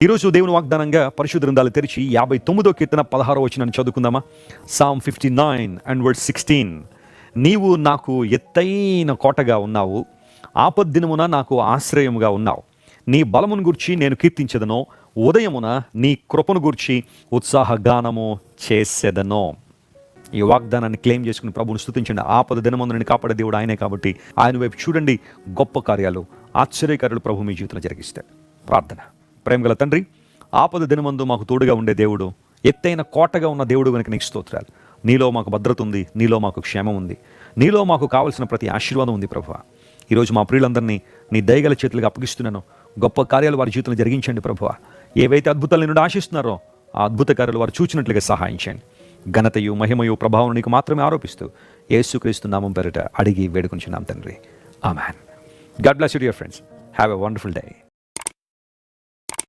ఈరోజు దేవుని వాగ్దానంగా పరిశుద్ధ గ్రంథాలు తెరిచి 59వ కీర్తన 16వ వచనాన్ని చదువుకుందామా. Psalm 59 and verse 16. నీవు నాకు ఎత్తైన కోటగా ఉన్నావు, ఆపద్దినమున నాకు ఆశ్రయముగా ఉన్నావు. నీ బలమును గూర్చి నేను కీర్తించెదను, ఉదయమున నీ కృపను గూర్చి ఉత్సాహగానము చేసేదను. ఈ వాగ్దానాన్ని క్లెయిమ్ చేసుకుని ప్రభువును స్తుతించండి. ఆపద దినమందుని కాపాడే దేవుడు ఆయనే కాబట్టి ఆయన వైపు చూడండి. గొప్ప కార్యాలు, ఆశ్చర్యకార్యాలు ప్రభు మీ జీవితంలో జరిగిస్తాడు. ప్రార్థన. ప్రేమగల తండ్రి, ఆపద దినమందు మాకు తోడుగా ఉండే దేవుడు, ఎత్తైన కోటగా ఉన్న దేవుడు కనుక నీకు స్తోత్రాలు. నీలో మాకు భద్రత ఉంది, నీలో మాకు క్షేమం ఉంది, నీలో మాకు కావలసిన ప్రతి ఆశీర్వాదం ఉంది ప్రభువా. ఈరోజు మా ప్రియులందరినీ నీ దయగల చేతులకు అప్పగిస్తున్నాను. గొప్ప కార్యాలు వారి జీవితంలో జరిగించండి ప్రభువా. ఏవైతే అద్భుతాలు నుండి ఆశిస్తున్నారో ఆ అద్భుత కార్యాలు వారు చూచినట్లుగా సహాయించండి. ఘనతయు మహిమయు ప్రభావం నీకు మాత్రమే ఆరోపిస్తూ యేసుక్రీస్తు నామం పేరిట అడిగి వేడుకొంచున్నాం తండ్రి. Amen. God bless you dear friends. Have a wonderful day.